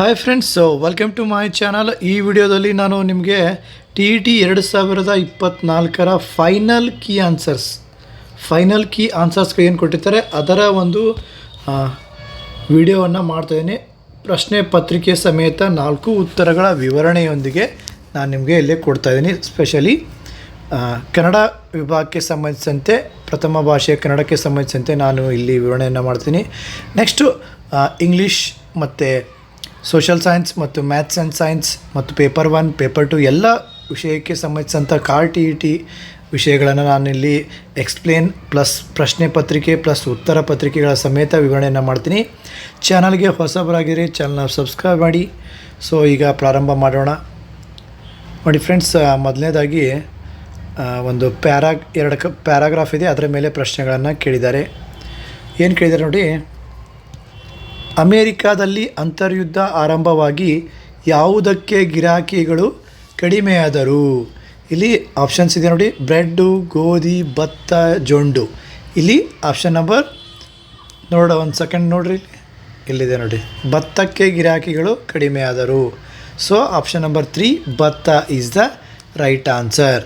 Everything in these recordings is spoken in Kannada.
Hi friends, welcome to my channel. ಈ ವಿಡಿಯೋದಲ್ಲಿ ನಾನು ನಿಮಗೆ ಟಿ ಇ ಟಿ 2024ರ ಫೈನಲ್ ಕೀ ಆನ್ಸರ್ಸ್ಗಳು ಏನು ಕೊಟ್ಟಿರ್ತಾರೆ ಅದರ ಒಂದು ವಿಡಿಯೋವನ್ನು ಮಾಡ್ತಾಯಿದ್ದೀನಿ. ಪ್ರಶ್ನೆ ಪತ್ರಿಕೆ ಸಮೇತ 4 ಉತ್ತರಗಳ ವಿವರಣೆಯೊಂದಿಗೆ ನಾನು ನಿಮಗೆ ಇಲ್ಲೇ ಕೊಡ್ತಾಯಿದ್ದೀನಿ. ಸ್ಪೆಷಲಿ ಕನ್ನಡ ವಿಭಾಗಕ್ಕೆ ಸಂಬಂಧಿಸಿದಂತೆ, ಪ್ರಥಮ ಭಾಷೆ ಕನ್ನಡಕ್ಕೆ ಸಂಬಂಧಿಸಿದಂತೆ ನಾನು ಇಲ್ಲಿ ವಿವರಣೆಯನ್ನು ಮಾಡ್ತೀನಿ. ನೆಕ್ಸ್ಟು ಇಂಗ್ಲೀಷ್ ಮತ್ತು ಸೋಷಲ್ ಸೈನ್ಸ್ ಮತ್ತು ಮ್ಯಾಥ್ಸ್ ಆ್ಯಂಡ್ ಸೈನ್ಸ್ ಮತ್ತು ಪೇಪರ್ 1, ಪೇಪರ್ 2 ಎಲ್ಲ ವಿಷಯಕ್ಕೆ ಸಂಬಂಧಿಸಿದಂಥ ಟಿ ಇ ಟಿ ವಿಷಯಗಳನ್ನು ನಾನಿಲ್ಲಿ ಎಕ್ಸ್ಪ್ಲೇನ್ ಪ್ಲಸ್ ಪ್ರಶ್ನೆ ಪತ್ರಿಕೆ ಪ್ಲಸ್ ಉತ್ತರ ಪತ್ರಿಕೆಗಳ ಸಮೇತ ವಿವರಣೆಯನ್ನು ಮಾಡ್ತೀನಿ. ಚಾನಲ್ಗೆ ಹೊಸಬರಾಗಿರಿ, ಚಾನಲ್ನ ಸಬ್ಸ್ಕ್ರೈಬ್ ಮಾಡಿ. ಸೊ ಈಗ ಪ್ರಾರಂಭ ಮಾಡೋಣ. ನೋಡಿ ಫ್ರೆಂಡ್ಸ್, ಮೊದಲನೇದಾಗಿ ಒಂದು ಪ್ಯಾರಾಗ್ರಾಫ್ ಇದೆ, ಅದರ ಮೇಲೆ ಪ್ರಶ್ನೆಗಳನ್ನು ಕೇಳಿದ್ದಾರೆ. ಏನು ಕೇಳಿದ್ದಾರೆ ನೋಡಿ. ಅಮೇರಿಕಾದಲ್ಲಿ ಅಂತರ್ಯುದ್ಧ ಆರಂಭವಾಗಿ ಯಾವುದಕ್ಕೆ ಗಿರಾಕಿಗಳು ಕಡಿಮೆಯಾದರು? ಇಲ್ಲಿ ಆಪ್ಷನ್ಸ್ ಇದೆ ನೋಡಿ. ಬ್ರೆಡ್ಡು, ಗೋಧಿ, ಭತ್ತ, ಜೊಂಡು. ಇಲ್ಲಿ ಆಪ್ಷನ್ ನಂಬರ್ ಒಂದು ಸೆಕೆಂಡ್ ನೋಡ್ರಿ, ಇಲ್ಲಿದೆ ನೋಡಿ. ಭತ್ತಕ್ಕೆ ಗಿರಾಕಿಗಳು ಕಡಿಮೆಯಾದರು. ಸೊ ಆಪ್ಷನ್ ನಂಬರ್ 3 ಭತ್ತ is the right answer.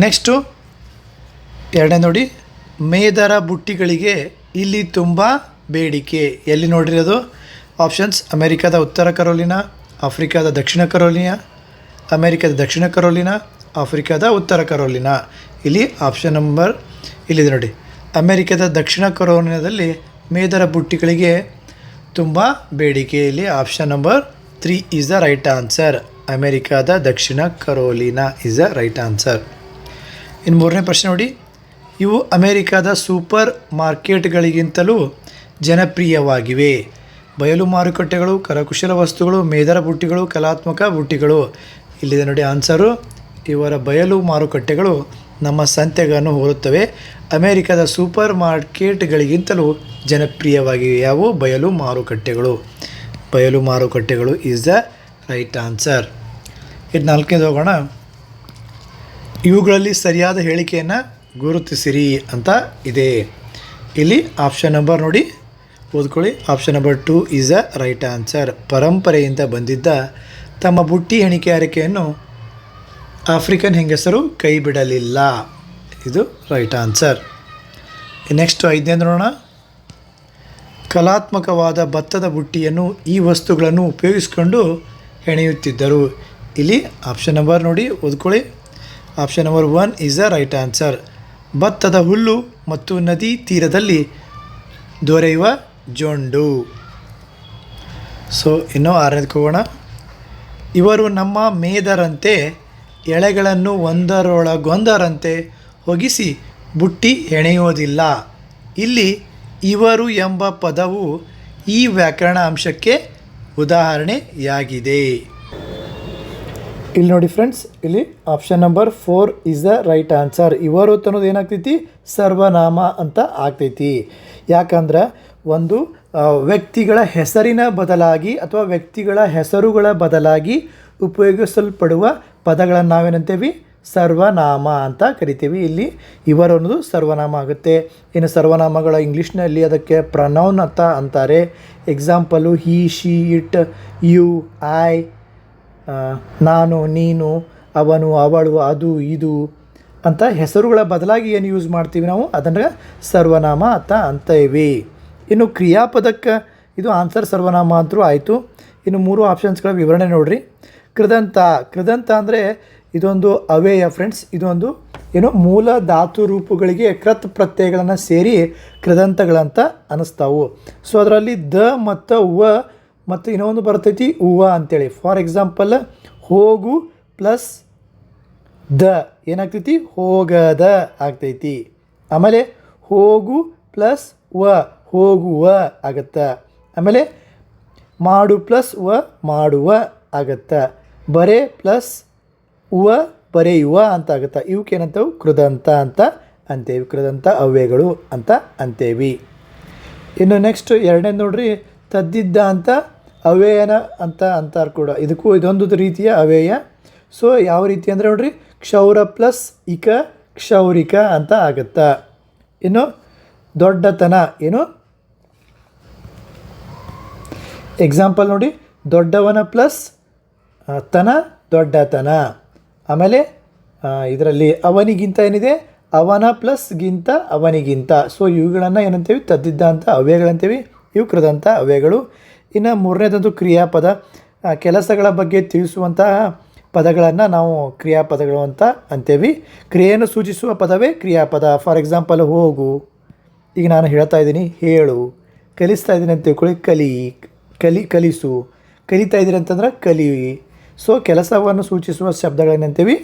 Next ಎರಡನೇ ನೋಡಿ. ಮೇದರ ಬುಟ್ಟಿಗಳಿಗೆ ಇಲ್ಲಿ ತುಂಬ ಬೇಡಿಕೆ. ಎಲ್ಲಿ ನೋಡ್ರಿ ಅದು ಆಪ್ಷನ್ಸ್: ಅಮೇರಿಕಾದ ಉತ್ತರ ಕರೋಲಿನಾ, ಆಫ್ರಿಕಾದ ದಕ್ಷಿಣ ಕರೋಲಿನಾ, ಅಮೇರಿಕಾದ ದಕ್ಷಿಣ ಕರೋಲಿನಾ, ಆಫ್ರಿಕಾದ ಉತ್ತರ ಕರೋಲಿನಾ. ಇಲ್ಲಿ ಆಪ್ಷನ್ ನಂಬರ್ ಇಲ್ಲಿದೆ ನೋಡಿ. ಅಮೇರಿಕಾದ ದಕ್ಷಿಣ ಕರೋಲಿನಾದಲ್ಲಿ ಮೇದರ ಬುಟ್ಟಿಗಳಿಗೆ ತುಂಬ ಬೇಡಿಕೆ. ಇಲ್ಲಿ option number 3 is the right answer. ಅಮೇರಿಕಾದ ದಕ್ಷಿಣ Carolina is the right answer. ಇನ್ನು ಮೂರನೇ ಪ್ರಶ್ನೆ ನೋಡಿ. ಇವು ಅಮೇರಿಕಾದ ಸೂಪರ್ ಮಾರ್ಕೆಟ್ಗಳಿಗಿಂತಲೂ ಜನಪ್ರಿಯವಾಗಿವೆ. ಬಯಲು ಮಾರುಕಟ್ಟೆಗಳು, ಕರಕುಶಲ ವಸ್ತುಗಳು, ಮೇದರ ಬುಟ್ಟಿಗಳು, ಕಲಾತ್ಮಕ ಬುಟ್ಟಿಗಳು. ಇಲ್ಲಿದೆ ನೋಡಿ ಆನ್ಸರು. ಇವರ ಬಯಲು ಮಾರುಕಟ್ಟೆಗಳು ನಮ್ಮ ಸಂತೆಗಳನ್ನು ಹೋಲುತ್ತವೆ. ಅಮೇರಿಕಾದ ಸೂಪರ್ ಮಾರ್ಕೆಟ್ಗಳಿಗಿಂತಲೂ ಜನಪ್ರಿಯವಾಗಿವೆ. ಯಾವುವು? ಬಯಲು ಮಾರುಕಟ್ಟೆಗಳು. ಬಯಲು ಮಾರುಕಟ್ಟೆಗಳು ಈಸ್ ದ ರೈಟ್ ಆನ್ಸರ್. ಇದು ನಾಲ್ಕನೇದು ಹೋಗೋಣ. ಇವುಗಳಲ್ಲಿ ಸರಿಯಾದ ಹೇಳಿಕೆಯನ್ನು ಗುರುತಿಸಿರಿ ಅಂತ ಇದೆ. ಇಲ್ಲಿ ಆಪ್ಷನ್ ನಂಬರ್ ನೋಡಿ, ಓದ್ಕೊಳ್ಳಿ. Option number 2 is a right answer. ಪರಂಪರೆಯಿಂದ ಬಂದಿದ್ದ ತಮ್ಮ ಬುಟ್ಟಿ ಎಣಿಕೆಯಾರಿಕೆಯನ್ನು ಆಫ್ರಿಕನ್ ಹೆಂಗಸರು ಕೈ ಬಿಡಲಿಲ್ಲ. ಇದು ರೈಟ್ ಆನ್ಸರ್. ನೆಕ್ಸ್ಟ್ 5ನೇ ನೋಡೋಣ. ಕಲಾತ್ಮಕವಾದ ಭತ್ತದ ಬುಟ್ಟಿಯನ್ನು ಈ ವಸ್ತುಗಳನ್ನು ಉಪಯೋಗಿಸಿಕೊಂಡು ಹೆಣೆಯುತ್ತಿದ್ದರು. ಇಲ್ಲಿ ಆಪ್ಷನ್ ನಂಬರ್ ನೋಡಿ, ಓದ್ಕೊಳ್ಳಿ. Option number 1 is a right answer. ಭತ್ತದ ಹುಲ್ಲು ಮತ್ತು ನದಿ ತೀರದಲ್ಲಿ ದೊರೆಯುವ ಜೊಂಡು. ಸೊ ಇನ್ನು 6ನೇದಕ್ಕೆ ಹೋಗೋಣ. ಇವರು ನಮ್ಮ ಮೇದರಂತೆ ಎಳೆಗಳನ್ನು ಒಂದರೊಳಗೊಂದರಂತೆ ಹೊಗಿಸಿ ಬುಟ್ಟಿ ಹೆಣೆಯೋದಿಲ್ಲ. ಇಲ್ಲಿ ಇವರು ಎಂಬ ಪದವು ಈ ವ್ಯಾಕರಣ ಅಂಶಕ್ಕೆ ಉದಾಹರಣೆಯಾಗಿದೆ. ಇಲ್ಲಿ ನೋಡಿ ಫ್ರೆಂಡ್ಸ್, ಇಲ್ಲಿ option number 4 is the right answer. ಇವರು ಅನ್ನೋದು ಏನಾಗ್ತೈತಿ? ಸರ್ವನಾಮ ಅಂತ ಆಗ್ತೈತಿ. ಯಾಕಂದ್ರೆ ಒಂದು ವ್ಯಕ್ತಿಗಳ ಹೆಸರಿನ ಬದಲಾಗಿ ಅಥವಾ ವ್ಯಕ್ತಿಗಳ ಹೆಸರುಗಳ ಬದಲಾಗಿ ಉಪಯೋಗಿಸಲ್ಪಡುವ ಪದಗಳನ್ನು ನಾವೇನಂತೇವಿ? ಸರ್ವನಾಮ ಅಂತ ಕರಿತೀವಿ. ಇಲ್ಲಿ ಇವರು ಅನ್ನೋದು ಸರ್ವನಾಮ ಆಗುತ್ತೆ. ಇನ್ನು ಸರ್ವನಾಮಗಳ ಇಂಗ್ಲೀಷ್ನಲ್ಲಿ ಅದಕ್ಕೆ ಪ್ರನೌನ್ ಅಂತ ಅಂತಾರೆ. Example: he, she, it, you, I, ನಾನು, ನೀನು, ಅವನು, ಅವಳು, ಅದು, ಇದು ಅಂತ ಹೆಸರುಗಳ ಬದಲಾಗಿ ಏನು ಯೂಸ್ ಮಾಡ್ತೀವಿ ನಾವು, ಅದನ್ನು ಸರ್ವನಾಮ ಅಂತ ಅಂತೀವಿ. ಇನ್ನು ಕ್ರಿಯಾಪದಕ್ಕೆ ಇದು ಆನ್ಸರ್ ಸರ್ವನಾಮ ಅಂತೂ ಆಯಿತು. ಇನ್ನು 3 ಆಪ್ಷನ್ಸ್ಗಳ ವಿವರಣೆ ನೋಡಿರಿ. ಕೃದಂತ ಅಂದರೆ ಇದೊಂದು ಅವ್ಯಯ ಫ್ರೆಂಡ್ಸ್. ಇದೊಂದು ಮೂಲ ಧಾತು ರೂಪಗಳಿಗೆ ಕೃತ್ ಪ್ರತ್ಯಯಗಳನ್ನು ಸೇರಿ ಕೃದಂತಗಳಂತ ಅನ್ನಿಸ್ತಾವು. ಸೊ ಅದರಲ್ಲಿ ದ ಮತ್ತು ವ ಮತ್ತು ಇನ್ನೊಂದು ಬರ್ತೈತಿ ಹೂವ ಅಂಥೇಳಿ. ಫಾರ್ ಎಕ್ಸಾಂಪಲ್, ಹೋಗು ಪ್ಲಸ್ ದ ಏನಾಗ್ತೈತಿ? ಹೋಗದ ಆಗ್ತೈತಿ. ಆಮೇಲೆ ಹೋಗು ಪ್ಲಸ್ ವ ಹೋಗುವ ಆಗತ್ತೆ. ಆಮೇಲೆ ಮಾಡು ಪ್ಲಸ್ ವ ಮಾಡುವ ಆಗತ್ತೆ. ಬರೆ ಪ್ಲಸ್ ವ ಬರೆಯುವ ಅಂತ ಆಗುತ್ತೆ. ಇವಕ್ಕೇನಂತೇವೆ? ಕೃದಂತ ಅಂತ ಅಂತೇವಿ. ಕೃದಂತ ಅವ್ಯಯಗಳು ಅಂತ ಅಂತೇವಿ. ಇನ್ನು ನೆಕ್ಸ್ಟ್ 2ನೇದು ನೋಡ್ರಿ. ತದ್ದಿದ್ದ ಅಂತ ಅವ್ಯಯನ ಅಂತ ಅಂತಾರೆ ಕೂಡ. ಇದಕ್ಕೂ ಇದೊಂದು ರೀತಿಯ ಅವ್ಯಯ. ಸೊ ಯಾವ ರೀತಿ ಅಂದರೆ ನೋಡ್ರಿ, ಕ್ಷೌರ ಪ್ಲಸ್ ಇಕ ಕ್ಷೌರಿಕ ಅಂತ ಆಗುತ್ತೆ. ಇನ್ನು ದೊಡ್ಡತನ ಎಕ್ಸಾಂಪಲ್ ನೋಡಿ, ದೊಡ್ಡವನ ಪ್ಲಸ್ ತನ ದೊಡ್ಡತನ. ಆಮೇಲೆ ಇದರಲ್ಲಿ ಅವನಿಗಿಂತ ಏನಿದೆ, ಅವನ ಪ್ಲಸ್ ಗಿಂತ ಅವನಿಗಿಂತ. ಸೊ ಇವುಗಳನ್ನು ಏನಂತೀವಿ, ತದ್ದಿದ್ದಂಥ ಅವ್ಯಯಗಳಂತೀವಿ, ಇವು ಕೃದಂಥ ಅವ್ಯಯಗಳು. ಇನ್ನು ಮೂರನೇದಂತೂ ಕ್ರಿಯಾಪದ. ಕೆಲಸಗಳ ಬಗ್ಗೆ ತಿಳಿಸುವಂತಹ ಪದಗಳನ್ನು ನಾವು ಕ್ರಿಯಾಪದಗಳು ಅಂತ ಅಂತೀವಿ. ಕ್ರಿಯೆಯನ್ನು ಸೂಚಿಸುವ ಪದವೇ ಕ್ರಿಯಾಪದ. ಫಾರ್ ಎಕ್ಸಾಂಪಲ್ ಹೋಗು, ಈಗ ನಾನು ಹೇಳ್ತಾ ಇದ್ದೀನಿ, ಹೇಳು. ಕಲಿಸ್ತಾ ಇದ್ದೀನಿ ಅಂತ ತಿಳ್ಕೊಳ್ಳಿ, ಕಲಿಸು. ಕಲಿತಾ ಇದ್ದೀರಿ ಅಂತಂದ್ರೆ ಕಲಿ. ಸೊ ಕೆಲಸವನ್ನು ಸೂಚಿಸುವ ಶಬ್ದಗಳೇನಂತೀವಿ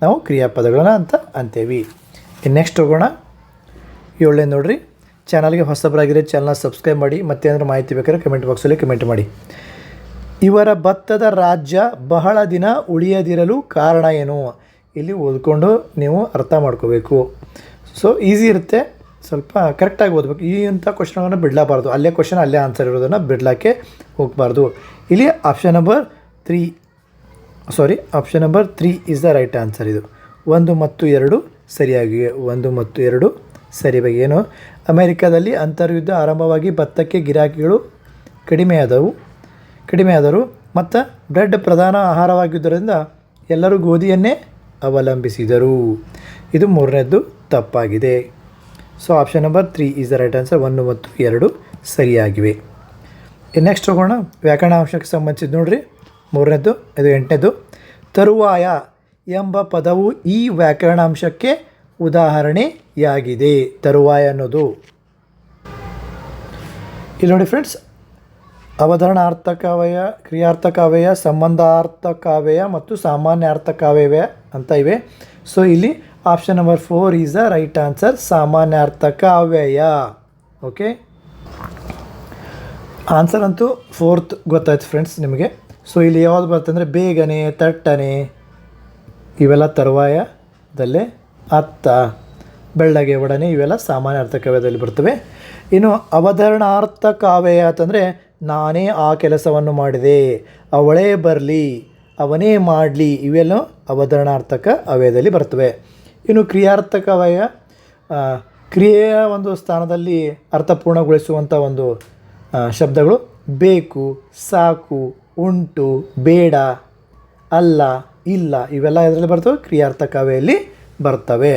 ನಾವು ಕ್ರಿಯಾಪದಗಳನ್ನ ಅಂತ ಅಂತೀವಿ. ನೆಕ್ಸ್ಟ್ ಹೋಗೋಣ. 7ನೇ ನೋಡಿರಿ, ಚಾನಲ್ಗೆ ಹೊಸಬರಾಗಿರೋ ಚಾನಲ್ನ ಸಬ್ಸ್ಕ್ರೈಬ್ ಮಾಡಿ. ಮತ್ತೇನಾದರೂ ಮಾಹಿತಿ ಬೇಕಾದ್ರೆ ಕಮೆಂಟ್ ಬಾಕ್ಸಲ್ಲಿ ಕಮೆಂಟ್ ಮಾಡಿ. ಇವರ ಭತ್ತದ ರಾಜ್ಯ ಬಹಳ ದಿನ ಉಳಿಯದಿರಲು ಕಾರಣ ಏನು? ಇಲ್ಲಿ ಓದ್ಕೊಂಡು ನೀವು ಅರ್ಥ ಮಾಡ್ಕೋಬೇಕು. ಸೊ ಈಸಿ ಇರುತ್ತೆ, ಸ್ವಲ್ಪ ಕರೆಕ್ಟಾಗಿ ಓದಬೇಕು. ಈ ಅಂಥ ಕ್ವಶನ್ಗಳನ್ನು ಬಿಡಲೇಬಾರ್ದು. ಅಲ್ಲೇ ಕ್ವಶನ್ ಅಲ್ಲೇ ಆನ್ಸರ್ ಇರೋದನ್ನು ಬಿಡಲಿಕ್ಕೆ ಹೋಗಬಾರ್ದು. ಇಲ್ಲಿ option number 3 is the right answer. ಇದು 1 ಮತ್ತು 2 ಸರಿಯಾಗಿವೆ. 1 ಮತ್ತು 2 ಸರಿಯಾಗಿ. ಏನು, ಅಮೆರಿಕದಲ್ಲಿ ಅಂತರ್ಯುದ್ಧ ಆರಂಭವಾಗಿ ಭತ್ತಕ್ಕೆ ಗಿರಾಕಿಗಳು ಕಡಿಮೆಯಾದರು ಮತ್ತು ಬ್ರೆಡ್ ಪ್ರಧಾನ ಆಹಾರವಾಗಿದ್ದರಿಂದ ಎಲ್ಲರೂ ಗೋಧಿಯನ್ನೇ ಅವಲಂಬಿಸಿದರು. ಇದು 3ನೇದ್ದು ತಪ್ಪಾಗಿದೆ. So option number 3 is the right answer. 1 ಮತ್ತು 2 ಸರಿಯಾಗಿವೆ. ನೆಕ್ಸ್ಟ್ ಹೋಗೋಣ. ವ್ಯಾಕರಣ ಅಂಶಕ್ಕೆ ಸಂಬಂಧಿಸಿದ ನೋಡ್ರಿ, 3ನೇದ್ದು. ಇದು 8ನೇದು. ತರುವಾಯ ಎಂಬ ಪದವು ಈ ವ್ಯಾಕರಣಾಂಶಕ್ಕೆ ಉದಾಹರಣೆಯಾಗಿದೆ. ತರುವಾಯ ಅನ್ನೋದು ಇಲ್ಲಿ ನೋಡಿ ಫ್ರೆಂಡ್ಸ್, ಅವತರಣಾರ್ಥಕಾವ್ಯ, ಕ್ರಿಯಾರ್ಥಕಾವ್ಯ, ಸಂಬಂಧಾರ್ಥಕಾವ್ಯ ಮತ್ತು ಸಾಮಾನ್ಯಾರ್ಥಕಾವ್ಯ ಅಂತ ಇವೆ. ಸೊ ಇಲ್ಲಿ option number 4 is the right answer, ಸಾಮಾನ್ಯಾರ್ಥಕಾವ್ಯ. ಓಕೆ, ಆನ್ಸರ್ ಅಂತೂ 4th ಗೊತ್ತಾಯ್ತು ಫ್ರೆಂಡ್ಸ್ ನಿಮಗೆ. ಸೊ ಇಲ್ಲಿ ಯಾವುದು ಬರ್ತಂದರೆ ಬೇಗನೆ, ತಟ್ಟನೆ, ಇವೆಲ್ಲ ತರುವಾಯದಲ್ಲೇ. ಅತ್ತ, ಬೆಳ್ಳಗೆ, ಒಡನೆ ಇವೆಲ್ಲ ಸಾಮಾನ್ಯ ಅರ್ಥಕಾವ್ಯದಲ್ಲಿ ಬರ್ತವೆ. ಇನ್ನು ಅವತರಣಾರ್ಥಕಾವ್ಯ ಅಂತಂದರೆ ನಾನೇ ಆ ಕೆಲಸವನ್ನು ಮಾಡಿದೆ, ಅವಳೇ ಬರಲಿ, ಅವನೇ ಮಾಡಲಿ, ಇವೆಲ್ಲ ಅವತರಣಾರ್ಥಕ ಅವ್ಯಯದಲ್ಲಿ ಬರ್ತವೆ. ಇನ್ನು ಕ್ರಿಯಾರ್ಥಕಾವ್ಯ, ಕ್ರಿಯೆಯ ಒಂದು ಸ್ಥಾನದಲ್ಲಿ ಅರ್ಥಪೂರ್ಣಗೊಳಿಸುವಂಥ ಒಂದು ಶಬ್ದಗಳು ಬೇಕು, ಸಾಕು, ಉಂಟು, ಬೇಡ, ಅಲ್ಲ, ಇಲ್ಲ, ಇವೆಲ್ಲ ಇದರಲ್ಲಿ ಬರ್ತವೆ, ಕ್ರಿಯಾರ್ಥಕಾವ್ಯದಲ್ಲಿ ಬರ್ತವೆ.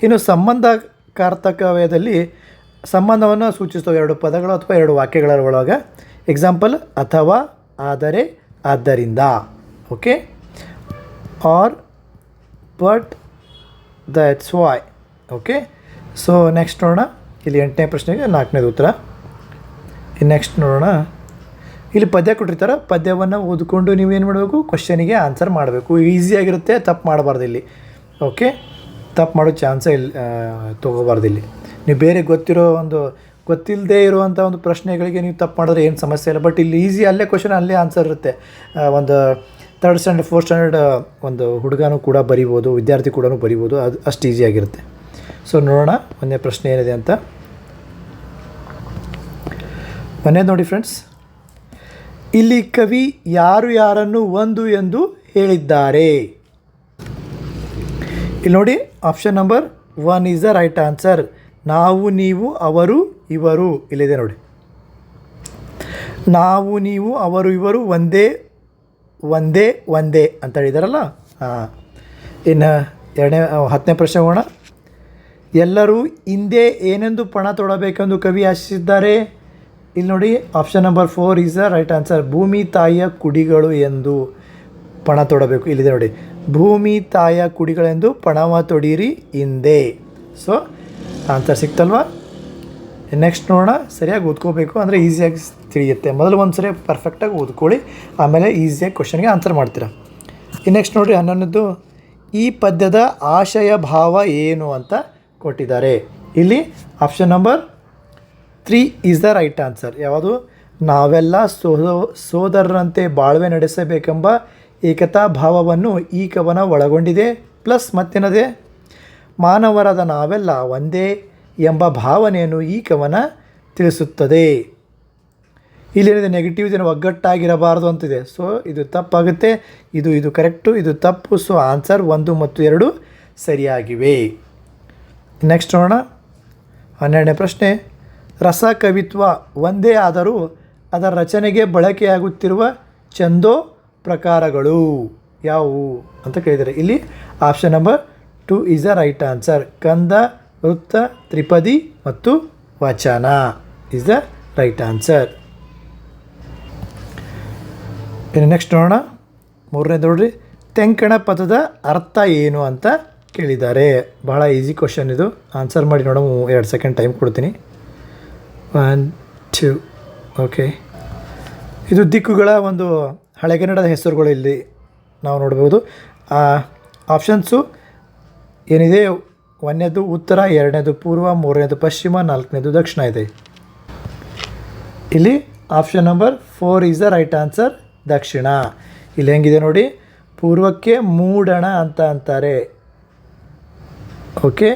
ಇನ್ನು ಸಂಬಂಧಕಾರ್ಥಕಾವ್ಯದಲ್ಲಿ ಸಂಬಂಧವನ್ನು ಸೂಚಿಸ್ತವೆ 2 ಪದಗಳು ಅಥವಾ 2 ವಾಕ್ಯಗಳ ಒಳಗೆ. ಎಕ್ಸಾಂಪಲ್, ಅಥವಾ, ಆದರೆ, ಆದ್ದರಿಂದ. Okay, or, but, that's why. Okay, so next ನೋಡೋಣ. ಇಲ್ಲಿ 8ನೇ ಪ್ರಶ್ನೆಗೆ 4ನೇದು ಉತ್ತರ. ನೆಕ್ಸ್ಟ್ ನೋಡೋಣ. ಇಲ್ಲಿ ಪದ್ಯ ಕೊಟ್ಟಿರ್ತಾರೆ, ಪದ್ಯವನ್ನು ಓದಿಕೊಂಡು ನೀವೇನು ಮಾಡಬೇಕು, ಕ್ವಶನಿಗೆ ಆನ್ಸರ್ ಮಾಡಬೇಕು. ಈಸಿಯಾಗಿರುತ್ತೆ, ತಪ್ಪು ಮಾಡಬಾರ್ದು ಇಲ್ಲಿ. ಓಕೆ, ತಪ್ಪು ಮಾಡೋ ಚಾನ್ಸೇ ಇಲ್ಲ, ತೊಗೋಬಾರ್ದು ಇಲ್ಲಿ. ನೀವು ಬೇರೆ ಗೊತ್ತಿಲ್ಲದೆ ಇರುವಂಥ ಒಂದು ಪ್ರಶ್ನೆಗಳಿಗೆ ನೀವು ತಪ್ಪು ಮಾಡಿದ್ರೆ ಏನು ಸಮಸ್ಯೆ ಇಲ್ಲ. ಬಟ್ ಇಲ್ಲಿ ಈಸಿ, ಅಲ್ಲೇ ಕ್ವಶನ್ ಅಲ್ಲೇ ಆನ್ಸರ್ ಇರುತ್ತೆ. ಒಂದು 3rd ಸ್ಟ್ಯಾಂಡರ್ಡ್ 4th ಸ್ಟ್ಯಾಂಡರ್ಡ್ ಒಂದು ಹುಡುಗನೂ ಕೂಡ ಬರಿಬೋದು, ವಿದ್ಯಾರ್ಥಿ ಕೂಡ ಬರಿಬೋದು. ಅದು ಅಷ್ಟು ಈಸಿಯಾಗಿರುತ್ತೆ. ಸೊ ನೋಡೋಣ ಒಂದೇ ಪ್ರಶ್ನೆ ಏನಿದೆ ಅಂತ. ಒಂದೇ ನೋಡಿ ಫ್ರೆಂಡ್ಸ್, ಇಲ್ಲಿ ಕವಿ ಯಾರನ್ನು ಒಂದು ಎಂದು ಹೇಳಿದ್ದಾರೆ? ಇಲ್ಲಿ ನೋಡಿ, option number 1 is the right answer. ನಾವು, ನೀವು, ಅವರು, ಇವರು. ಇಲ್ಲಿದೆ ನೋಡಿ, ನಾವು, ನೀವು, ಅವರು, ಇವರು ಒಂದೇ ಅಂತ ಹೇಳಿದಾರಲ್ಲ. ಇನ್ನು 10ನೇ ಪ್ರಶ್ನೆ ಹೋಗೋಣ. ಎಲ್ಲರೂ ಹಿಂದೆ ಏನೆಂದು ಪಣ ತೊಡಬೇಕೆಂದು ಕವಿ ಆಶಿಸಿದ್ದಾರೆ? ಇಲ್ಲಿ ನೋಡಿ, option number 4 is the right answer. ಭೂಮಿ ತಾಯಿಯ ಕುಡಿಗಳು ಎಂದು ಪಣ ತೊಡಬೇಕು. ಇಲ್ಲಿದೆ ನೋಡಿ, ಭೂಮಿ ತಾಯಿಯ ಕುಡಿಗಳೆಂದು ಪಣವ ತೊಡೀರಿ ಹಿಂದೆ. So answer ಸಿಕ್ತಲ್ವಾ? ನೆಕ್ಸ್ಟ್ ನೋಡೋಣ. ಸರಿಯಾಗಿ ಓದ್ಕೋಬೇಕು, ಅಂದರೆ ಈಸಿಯಾಗಿ ತಿಳಿಯುತ್ತೆ. ಮೊದಲು ಒಂದು ಸರಿ ಪರ್ಫೆಕ್ಟಾಗಿ ಓದ್ಕೊಳ್ಳಿ, ಆಮೇಲೆ ಈಸಿಯಾಗಿ ಕ್ವಶನ್ಗೆ ಆನ್ಸರ್ ಮಾಡ್ತೀರಾ. ನೆಕ್ಸ್ಟ್ ನೋಡಿರಿ, 11ನೇದು. ಈ ಪದ್ಯದ ಆಶಯ ಭಾವ ಏನು ಅಂತ ಕೊಟ್ಟಿದ್ದಾರೆ. ಇಲ್ಲಿ option number 3 is the right answer. ಯಾವುದು? ನಾವೆಲ್ಲ ಸೋದರರಂತೆ ಬಾಳ್ವೆ ನಡೆಸಬೇಕೆಂಬ ಏಕತಾ ಭಾವವನ್ನು ಈ ಕವನ ಒಳಗೊಂಡಿದೆ. ಪ್ಲಸ್ ಮತ್ತೇನದೆ? ಮಾನವರಾದ ನಾವೆಲ್ಲ ಒಂದೇ ಎಂಬ ಭಾವನೆಯನ್ನು ಈ ಕವನ ತಿಳಿಸುತ್ತದೆ. ಇಲ್ಲೇನಿದೆ? ನೆಗೆಟಿವ್ ಇದನ್ನು ಒಗ್ಗಟ್ಟಾಗಿರಬಾರ್ದು ಅಂತಿದೆ. ಸೊ ಇದು ತಪ್ಪಾಗುತ್ತೆ, ಇದು ಕರೆಕ್ಟು, ಇದು ತಪ್ಪು. ಸೊ ಆನ್ಸರ್ 1 ಮತ್ತು 2 ಸರಿಯಾಗಿವೆ. ನೆಕ್ಸ್ಟ್ ನೋಡೋಣ. 12ನೇ ಪ್ರಶ್ನೆ. ರಸ ಕವಿತ್ವ ಒಂದೇ ಆದರೂ ಅದರ ರಚನೆಗೆ ಬಳಕೆಯಾಗುತ್ತಿರುವ ಛಂದೋ ಪ್ರಕಾರಗಳು ಯಾವುವು ಅಂತ ಕೇಳಿದ್ದಾರೆ. ಇಲ್ಲಿ option number 2 is the right answer. ಕಂದ, ವೃತ್ತ, ತ್ರಿಪದಿ ಮತ್ತು ವಚನ ಈಸ್ ದ ರೈಟ್ ಆನ್ಸರ್. ಇನ್ನು ನೆಕ್ಸ್ಟ್ ನೋಡೋಣ. ಮೂರನೇದು ನೋಡ್ರಿ, ತೆಂಕಣ ಪದದ ಅರ್ಥ ಏನು ಅಂತ ಕೇಳಿದ್ದಾರೆ. ಬಹಳ ಈಸಿ ಕ್ವಶನ್ ಇದು. ಆನ್ಸರ್ ಮಾಡಿ ನೋಡೋ. 2 ಸೆಕೆಂಡ್ ಟೈಮ್ ಕೊಡ್ತೀನಿ. 1 2 ಓಕೆ. ಇದು ದಿಕ್ಕುಗಳ ಒಂದು ಹಳೆಗನ್ನಡದ ಹೆಸರುಗಳು ಇಲ್ಲಿ ನಾವು ನೋಡ್ಬೋದು. ಆಪ್ಷನ್ಸು ಏನಿದೆ, 1ನೇದು ಉತ್ತರ, 2ನೇದು ಪೂರ್ವ, 3ನೇದು ಪಶ್ಚಿಮ, 4ನೇದು ದಕ್ಷಿಣ ಇದೆ. ಇಲ್ಲಿ option number 4 is the right answer, ದಕ್ಷಿಣ. ಇಲ್ಲಿ ಹೆಂಗಿದೆ ನೋಡಿ, ಪೂರ್ವಕ್ಕೆ ಮೂಡಣ ಅಂತ ಅಂತಾರೆ. ಓಕೆ.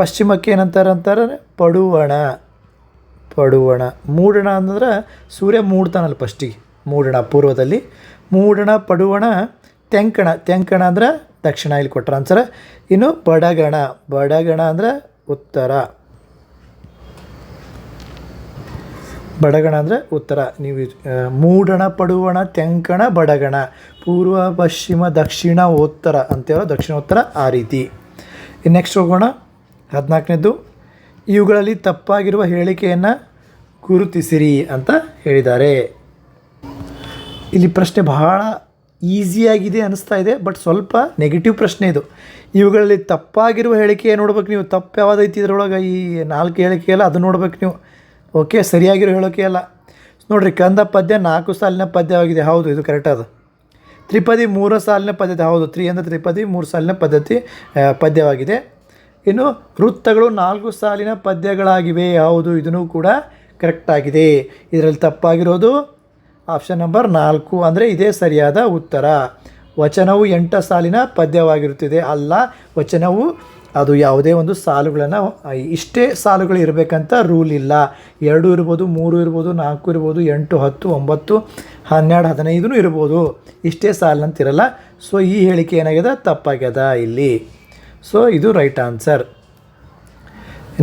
ಪಶ್ಚಿಮಕ್ಕೆ ಅಂತಾರೆ ಪಡುವಣ. ಮೂಡಣ ಅಂದ್ರೆ ಸೂರ್ಯ ಮೂಡ್ತಾನಲ್ಲ ಫಸ್ಟಿಗೆ, ಮೂಡಣ ಪೂರ್ವದಲ್ಲಿ, ಮೂಡಣ, ಪಡುವಣ. ತೆಂಕಣ ಅಂದ್ರೆ ದಕ್ಷಿಣ, ಇಲ್ಲಿ ಕೊಟ್ಟರೆ ಆನ್ಸರ್. ಇನ್ನು ಬಡಗಣ ಅಂದ್ರೆ ಉತ್ತರ. ಬಡಗಣ ಅಂದರೆ ಉತ್ತರ. ನೀವು ಮೂಡಣ, ಪಡುವಣ, ತೆಂಕಣ, ಬಡಗಣ, ಪೂರ್ವ, ಪಶ್ಚಿಮ, ದಕ್ಷಿಣ, ಉತ್ತರ ಅಂತೇಳೋ, ದಕ್ಷಿಣ ಉತ್ತರ ಆ ರೀತಿ. ಇನ್ನು ನೆಕ್ಸ್ಟ್ ಹೋಗೋಣ. 14ನೇದು, ಇವುಗಳಲ್ಲಿ ತಪ್ಪಾಗಿರುವ ಹೇಳಿಕೆಯನ್ನು ಗುರುತಿಸಿರಿ ಅಂತ ಹೇಳಿದ್ದಾರೆ. ಇಲ್ಲಿ ಪ್ರಶ್ನೆ ಬಹಳ ಈಸಿಯಾಗಿದೆ ಅನ್ನಿಸ್ತಾ ಇದೆ, ಬಟ್ ಸ್ವಲ್ಪ ನೆಗೆಟಿವ್ ಪ್ರಶ್ನೆ ಇದು. ಇವುಗಳಲ್ಲಿ ತಪ್ಪಾಗಿರುವ ಹೇಳಿಕೆ ನೋಡ್ಬೇಕು ನೀವು. ತಪ್ಪು ಯಾವುದೈತಿ ಇದರೊಳಗೆ, ಈ 4 ಹೇಳಿಕೆ ಅಲ್ಲ, ಅದು ನೋಡ್ಬೇಕು ನೀವು. ಓಕೆ, ಸರಿಯಾಗಿರೋ ಹೇಳಿಕೆ ಅಲ್ಲ. ನೋಡಿರಿ, ಕಂದ ಪದ್ಯ 4 ಸಾಲಿನ ಪದ್ಯವಾಗಿದೆ. ಹೌದು, ಇದು ಕರೆಕ್ಟ್ ಅದು. ತ್ರಿಪದಿ 3 ಸಾಲಿನ ಪದ್ಧತಿ. ಹೌದು, 3 ಅಂದರೆ ತ್ರಿಪದಿ, 3 ಸಾಲಿನ ಪದ್ಯವಾಗಿದೆ. ಇನ್ನು ವೃತ್ತಗಳು 4 ಸಾಲಿನ ಪದ್ಯಗಳಾಗಿವೆ. ಹೌದು, ಇದನ್ನು ಕೂಡ ಕರೆಕ್ಟಾಗಿದೆ. ಇದರಲ್ಲಿ ತಪ್ಪಾಗಿರೋದು ಆಪ್ಷನ್ ನಂಬರ್ 4 ಅಂದರೆ ಇದೇ ಸರಿಯಾದ ಉತ್ತರ. ವಚನವು 8 ಸಾಲಿನ ಪದ್ಯವಾಗಿರುತ್ತದೆ. ಅಲ್ಲ, ವಚನವು ಅದು ಯಾವುದೇ ಒಂದು ಸಾಲುಗಳನ್ನು ಇಷ್ಟೇ ಸಾಲುಗಳು ಇರಬೇಕಂತ ರೂಲ್ ಇಲ್ಲ. 2 ಇರ್ಬೋದು, 3 ಇರ್ಬೋದು, 4 ಇರ್ಬೋದು, 8, 10, 9, 12, 15 ಇರ್ಬೋದು. ಇಷ್ಟೇ ಸಾಲಿನಂತಿರಲ್ಲ. ಸೊ ಈ ಹೇಳಿಕೆ ಏನಾಗಿದೆ, ತಪ್ಪಾಗ್ಯದ ಇಲ್ಲಿ. ಸೊ ಇದು ರೈಟ್ ಆನ್ಸರ್.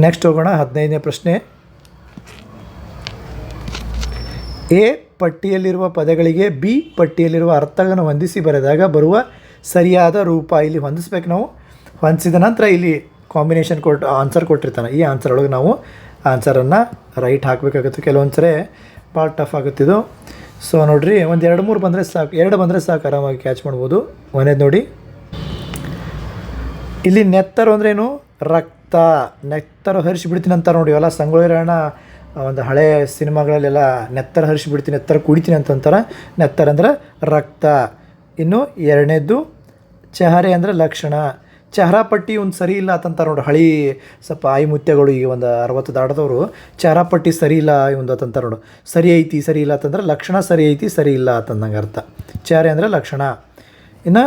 ನೆಕ್ಸ್ಟ್ ಹೋಗೋಣ. 15ನೇ ಪ್ರಶ್ನೆ. ಎ ಪಟ್ಟಿಯಲ್ಲಿರುವ ಪದಗಳಿಗೆ ಬಿ ಪಟ್ಟಿಯಲ್ಲಿರುವ ಅರ್ಥಗಳನ್ನು ಹೊಂದಿಸಿ ಬರೆದಾಗ ಬರುವ ಸರಿಯಾದ ರೂಪ. ಇಲ್ಲಿ ಹೊಂದಿಸ್ಬೇಕು ನಾವು. ಹೊಂದಿಸಿದ ನಂತರ ಇಲ್ಲಿ ಕಾಂಬಿನೇಷನ್ ಆನ್ಸರ್ ಕೊಟ್ಟಿರ್ತಾನೆ. ಈ ಆನ್ಸರ್ ಒಳಗೆ ನಾವು ಆನ್ಸರನ್ನು ರೈಟ್ ಹಾಕಬೇಕಾಗುತ್ತೆ. ಕೆಲವೊಂದು ಸರಿ ಭಾಳ ಟಫ್ ಆಗುತ್ತಿದ್ದು. ಸೊ ನೋಡಿರಿ, ಒಂದು 2-3 ಬಂದರೆ ಸಾಕು. 2 ಬಂದರೆ ಸಾಕು, ಆರಾಮಾಗಿ ಕ್ಯಾಚ್ ಮಾಡ್ಬೋದು. ಒಂದೇದು ನೋಡಿ, ಇಲ್ಲಿ ನೆತ್ತರು ಅಂದ್ರೇನು, ರಕ್ತ. ನೆತ್ತರು ಹರಿಸಿಬಿಡ್ತೀನಿ ಅಂತ ನೋಡಿ. ಎಲ್ಲ ಸಂಗೊಳ್ಳಿ ರಾಯಣ್ಣ ಒಂದು ಹಳೆ ಸಿನಿಮಾಗಳಲ್ಲೆಲ್ಲ ನೆತ್ತರ ಹರಿಸಿಬಿಡ್ತೀನಿ, ನೆತ್ತರ ಕುಡಿತೀನಿ ಅಂತಂತಾರೆ. ನೆತ್ತರ ಅಂದ್ರೆ ರಕ್ತ. ಇನ್ನು 2ನೇದ್ದು ಚಹರೆ ಅಂದರೆ ಲಕ್ಷಣ. ಚಹರಾ ಪಟ್ಟಿ ಒಂದು ಸರಿ ಇಲ್ಲ ಅಂತಂತಾರೆ ನೋಡಿ. ಹಳಿ ಸ್ವಲ್ಪ ಆಯಿ ಮುತ್ಯಗಳು, ಈಗ ಒಂದು 60 ದಾಟದವರು ಚಹರಾ ಪಟ್ಟಿ ಸರಿ ಇಲ್ಲ ಒಂದು ಅಂತಂತಾರೆ ನೋಡು. ಸರಿ ಐತಿ, ಸರಿ ಇಲ್ಲ ಅಂತಂದ್ರೆ ಲಕ್ಷಣ, ಸರಿ ಐತಿ, ಸರಿ ಇಲ್ಲ ಅಂತಂದಂಗೆ ಅರ್ಥ. ಚಹರೆ ಅಂದರೆ ಲಕ್ಷಣ. ಇನ್ನು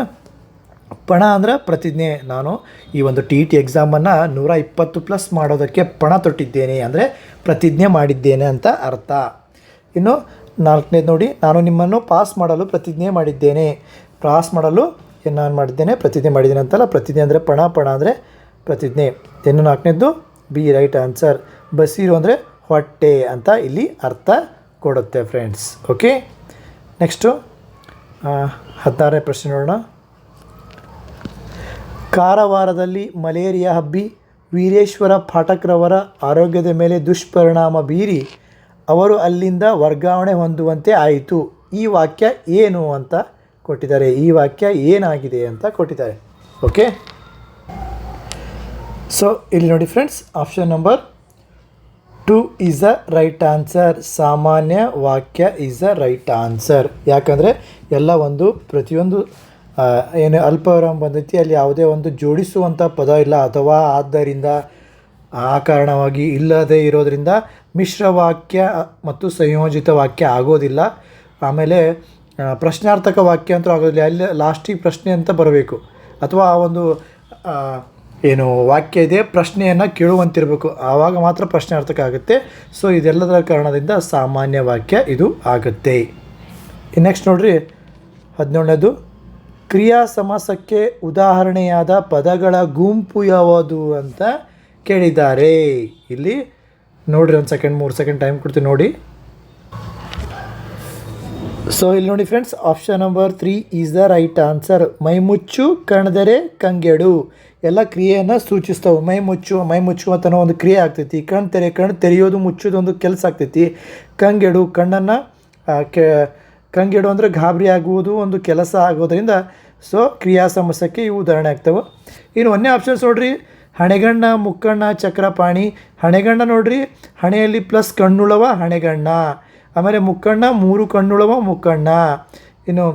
ಪಣ ಅಂದರೆ ಪ್ರತಿಜ್ಞೆ. ನಾನು ಈ ಒಂದು ಟಿ ಎಕ್ಸಾಮನ್ನು 120+ ಮಾಡೋದಕ್ಕೆ ಪಣ ತೊಟ್ಟಿದ್ದೇನೆ ಅಂದರೆ ಪ್ರತಿಜ್ಞೆ ಮಾಡಿದ್ದೇನೆ ಅಂತ ಅರ್ಥ. ಇನ್ನು 4ನೇದು ನೋಡಿ, ನಾನು ನಿಮ್ಮನ್ನು ಪಾಸ್ ಮಾಡಲು ಪ್ರತಿಜ್ಞೆ ಮಾಡಿದ್ದೇನೆ. ಪಾಸ್ ಮಾಡಲು ನಾನು ಮಾಡಿದ್ದೇನೆ, ಪ್ರತಿಜ್ಞೆ ಮಾಡಿದ್ದೇನೆ ಅಂತಲ್ಲ. ಪ್ರತಿಜ್ಞೆ ಅಂದರೆ ಪಣ ಅಂದರೆ ಪ್ರತಿಜ್ಞೆ. ಇನ್ನು 4ನೇದು ಬಿ ರೈಟ್ ಆನ್ಸರ್. ಬಸೀರು ಅಂದರೆ ಹೊಟ್ಟೆ ಅಂತ ಇಲ್ಲಿ ಅರ್ಥ ಕೊಡುತ್ತೆ ಫ್ರೆಂಡ್ಸ್. ಓಕೆ, ನೆಕ್ಸ್ಟು 16ನೇ ಪ್ರಶ್ನೆ ನೋಡೋಣ. ಕಾರವಾರದಲ್ಲಿ ಮಲೇರಿಯಾ ಹಬ್ಬಿ ವೀರೇಶ್ವರ ಪಾಠಕ್ರವರ ಆರೋಗ್ಯದ ಮೇಲೆ ದುಷ್ಪರಿಣಾಮ ಬೀರಿ ಅವರು ಅಲ್ಲಿಂದ ವರ್ಗಾವಣೆ ಹೊಂದುವಂತೆ ಆಯಿತು. ಈ ವಾಕ್ಯ ಏನು ಅಂತ ಕೊಟ್ಟಿದ್ದಾರೆ. ಈ ವಾಕ್ಯ ಏನಾಗಿದೆ ಅಂತ ಕೊಟ್ಟಿದ್ದಾರೆ. ಓಕೆ, ಸೊ ಇಲ್ಲಿ ನೋಡಿ friends, option number 2 is the right answer. ಸಾಮಾನ್ಯ ವಾಕ್ಯ ಈಸ್ ದ ರೈಟ್ ಆನ್ಸರ್. ಯಾಕಂದರೆ ಎಲ್ಲ ಒಂದು ಪ್ರತಿಯೊಂದು ಏನು ಅಲ್ಪವಿರಾಮ ಬಂದೈತಿ, ಅಲ್ಲಿ ಯಾವುದೇ ಒಂದು ಜೋಡಿಸುವಂಥ ಪದ ಇಲ್ಲ. ಅಥವಾ ಆದ್ದರಿಂದ, ಆ ಕಾರಣವಾಗಿ, ಇಲ್ಲದೇ ಇರೋದರಿಂದ ಮಿಶ್ರವಾಕ್ಯ ಮತ್ತು ಸಂಯೋಜಿತ ವಾಕ್ಯ ಆಗೋದಿಲ್ಲ. ಆಮೇಲೆ ಪ್ರಶ್ನಾರ್ಥಕ ವಾಕ್ಯ ಅಂತೂ ಆಗೋದಿಲ್ಲ. ಅಲ್ಲಿ ಲಾಸ್ಟಿಗೆ ಪ್ರಶ್ನೆ ಅಂತ ಬರಬೇಕು. ಅಥವಾ ಆ ಒಂದು ಏನು ವಾಕ್ಯ ಇದೆ ಪ್ರಶ್ನೆಯನ್ನು ಕೇಳುವಂತಿರಬೇಕು, ಆವಾಗ ಮಾತ್ರ ಪ್ರಶ್ನಾರ್ಥಕ ಆಗುತ್ತೆ. ಸೊ ಇದೆಲ್ಲದರ ಕಾರಣದಿಂದ ಸಾಮಾನ್ಯ ವಾಕ್ಯ ಇದು ಆಗುತ್ತೆ. ನೆಕ್ಸ್ಟ್ ನೋಡಿರಿ, 17ನೇದು, ಕ್ರಿಯಾ ಸಮಾಸಕ್ಕೆ ಉದಾಹರಣೆಯಾದ ಪದಗಳ ಗುಂಪು ಯಾವುದು ಅಂತ ಕೇಳಿದ್ದಾರೆ. ಇಲ್ಲಿ ನೋಡಿರಿ, 1 ಸೆಕೆಂಡ್ 3 ಸೆಕೆಂಡ್ ಟೈಮ್ ಕೊಡ್ತೀನಿ ನೋಡಿ. ಸೊ ಇಲ್ಲಿ ನೋಡಿ friends, option number 3 is the right answer. ಮೈಮುಚ್ಚು ಕಣ್ದರೆ ಕಂಗೆಡು ಎಲ್ಲ ಕ್ರಿಯೆಯನ್ನು ಸೂಚಿಸ್ತವೆ. ಮೈಮುಚ್ಚು ಅಂತನೋ ಒಂದು ಕ್ರಿಯೆ ಆಗ್ತೈತಿ. ಕಣ್ಣು ತೆರೆಯೋದು ಮುಚ್ಚೋದು ಒಂದು ಕೆಲಸ ಆಗ್ತೈತಿ. ಕಂಗೆಡು ಕಣ್ಣನ್ನು ಕಂಗೆಡು ಅಂದರೆ ಗಾಬರಿ ಆಗುವುದು ಒಂದು ಕೆಲಸ ಆಗೋದ್ರಿಂದ ಸೊ ಕ್ರಿಯಾ ಸಮಾಸಕ್ಕೆ ಇವು ಉದಾಹರಣೆ ಆಗ್ತವೆ. ಇನ್ನು ಒಂದೇ ಆಪ್ಷನ್ಸ್ ನೋಡಿರಿ, ಹಣೆಗಣ್ಣ, ಮುಕ್ಕಣ್ಣ, ಚಕ್ರಪಾಣಿ. ಹಣೆಗಣ್ಣ ನೋಡಿರಿ, ಹಣೆಯಲ್ಲಿ ಪ್ಲಸ್ ಕಣ್ಣುಳವ ಹಣೆಗಣ್ಣ. ಆಮೇಲೆ ಮುಕ್ಕಣ್ಣ, 3 ಕಣ್ಣುಳವ ಮುಕ್ಕಣ್ಣ. ಇನ್ನು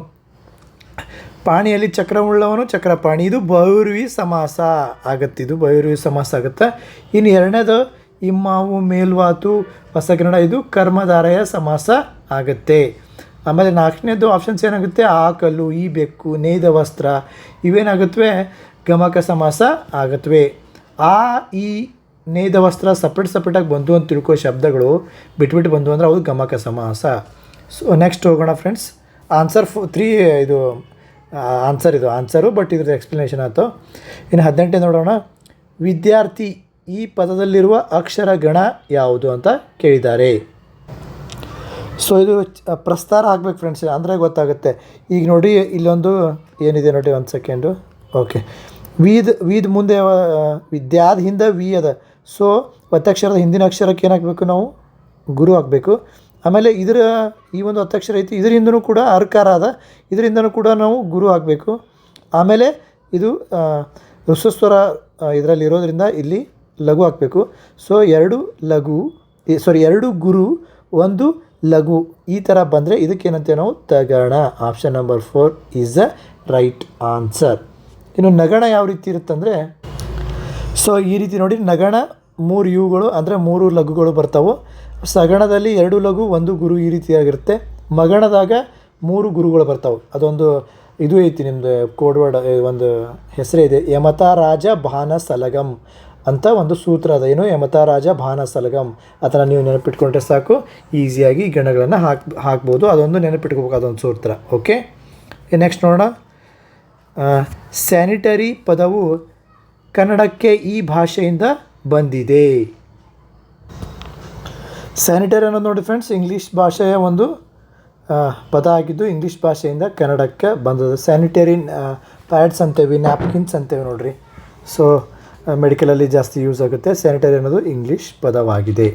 ಪಾಣಿಯಲ್ಲಿ ಚಕ್ರವುಳ್ಳವನು ಚಕ್ರಪಾಣಿ. ಇದು ಬಹುವ್ರೀಹಿ ಸಮಾಸ ಆಗುತ್ತೆ. ಇನ್ನು ಎರಡನೇದು ಇಮ್ಮಾವು, ಮೇಲ್ವಾತು, ಹೊಸಗನ್ನಡ. ಇದು ಕರ್ಮಧಾರಯ ಸಮಾಸ ಆಗುತ್ತೆ. ಆಮೇಲೆ ನಾಲ್ಕನೇದು ಆಪ್ಷನ್ಸ್ ಏನಾಗುತ್ತೆ, ಆಕಲ್ಲು, ಈ ಬೆಕ್ಕು, ನೇಯ್ದ ವಸ್ತ್ರ ಇವೇನಾಗುತ್ತವೆ ಗಮಕ ಸಮಾಸ ಆಗುತ್ತವೆ. ಆ ಈ ನೇಯ್ದ ವಸ್ತ್ರ ಸಪ್ರೇಟಾಗಿ ಬಂದು ಅಂತ ತಿಳ್ಕೋ ಶಬ್ದಗಳು ಬಿಟ್ಬಿಟ್ಟು ಬಂದು ಅಂದರೆ ಅವು ಗಮಕ ಸಮಾಸ. ಸೊ ನೆಕ್ಸ್ಟ್ ಹೋಗೋಣ ಫ್ರೆಂಡ್ಸ್. ಆನ್ಸರ್ 3 ಇದು ಆನ್ಸರು, ಬಟ್ ಇದ್ರದ್ದು ಎಕ್ಸ್ಪ್ಲನೇಷನ್ ಆಯಿತು. ಇನ್ನು 18 ನೋಡೋಣ. ವಿದ್ಯಾರ್ಥಿ ಈ ಪದದಲ್ಲಿರುವ ಅಕ್ಷರ ಗಣ ಯಾವುದು ಅಂತ ಕೇಳಿದ್ದಾರೆ. ಸೊ ಇದು ಪ್ರಸ್ತಾರ ಆಗಬೇಕು ಫ್ರೆಂಡ್ಸ್, ಅಂದರೆ ಗೊತ್ತಾಗುತ್ತೆ. ಈಗ ನೋಡಿ ಇಲ್ಲೊಂದು ಏನಿದೆ ನೋಡಿ, ಒಂದು ಸೆಕೆಂಡು. ಓಕೆ, ವೀದ್ ಮುಂದೆ ವಿದ್ಯಾದ ಹಿಂದೆ ವಿ ಅದ. ಸೊ ಒತ್ತಕ್ಷರದ ಹಿಂದಿನ ಅಕ್ಷರಕ್ಕೆ ಏನಾಗಬೇಕು ನಾವು, ಗುರು ಆಗಬೇಕು. ಆಮೇಲೆ ಈ ಒಂದು ಒತ್ತಕ್ಷರ ಐತಿ, ಇದರಿಂದನೂ ಕೂಡ ಅರ್ಕಾರ ಅದ, ಇದರಿಂದನೂ ಕೂಡ ನಾವು ಗುರು ಆಗಬೇಕು. ಆಮೇಲೆ ಇದು ಋಸ್ವಸ್ವರ ಇದರಲ್ಲಿ ಇರೋದ್ರಿಂದ ಇಲ್ಲಿ ಲಘು ಹಾಕಬೇಕು. ಸೊ 2 ಗುರು 1 ಲಘು ಈ ಥರ ಬಂದರೆ ಇದಕ್ಕೇನಂತೆ ನಾವು ತಗಣ. Option number 4 is the right answer. ಇನ್ನು ನಗಣ ಯಾವ ರೀತಿ ಇರುತ್ತಂದರೆ, ಸೊ ಈ ರೀತಿ ನೋಡಿ, ನಗಣ 3 ಯುಗಳು ಅಂದರೆ 3 ಲಘುಗಳು ಬರ್ತಾವೆ. ಸಗಣದಲ್ಲಿ 2 ಲಘು 1 ಗುರು ಈ ರೀತಿಯಾಗಿರುತ್ತೆ. ಮಗಣದಾಗ 3 ಗುರುಗಳು ಬರ್ತಾವೆ. ಅದೊಂದು ಇದು ಐತಿ ನಿಮ್ಮದು ಕೋಡ್ ವರ್ಡ್, ಒಂದು ಹೆಸರೇ ಇದೆ, ಯಮತಾರಾಜ ಭಾನ ಸಲಗಂ ಅಂತ ಒಂದು ಸೂತ್ರ ಅದ. ಏನು, ಯಮತಾರಾಜ ಭಾನ ಸಲಗಂ. ಅದನ್ನು ನೀವು ನೆನಪಿಟ್ಕೊಂಡ್ರೆ ಸಾಕು, ಈಸಿಯಾಗಿ ಗಣಗಳನ್ನು ಹಾಕ್ಬೋದು. ಅದೊಂದು ನೆನಪಿಟ್ಕೋಬೇಕು, ಅದೊಂದು ಸೂತ್ರ. ಓಕೆ, ನೆಕ್ಸ್ಟ್ ನೋಡೋಣ. ಸ್ಯಾನಿಟರಿ ಪದವು ಕನ್ನಡಕ್ಕೆ ಈ ಭಾಷೆಯಿಂದ ಬಂದಿದೆ. ಸ್ಯಾನಿಟರಿ ಅನ್ನೋದು ನೋಡಿ ಫ್ರೆಂಡ್ಸ್, ಇಂಗ್ಲೀಷ್ ಭಾಷೆಯ ಒಂದು ಪದ ಆಗಿದ್ದು ಇಂಗ್ಲೀಷ್ ಭಾಷೆಯಿಂದ ಕನ್ನಡಕ್ಕೆ ಬಂದದ್ದು. ಸ್ಯಾನಿಟರಿ ಪ್ಯಾಡ್ಸ್ ಅಂತೇವಿ, ನ್ಯಾಪ್ಕಿನ್ಸ್ ಅಂತೇವೆ ನೋಡ್ರಿ. ಸೊ ಮೆಡಿಕಲಲ್ಲಿ ಜಾಸ್ತಿ ಯೂಸ್ ಆಗುತ್ತೆ. ಸ್ಯಾನಿಟರಿ ಅನ್ನೋದು ಇಂಗ್ಲೀಷ್ ಪದವಾಗಿದೆ.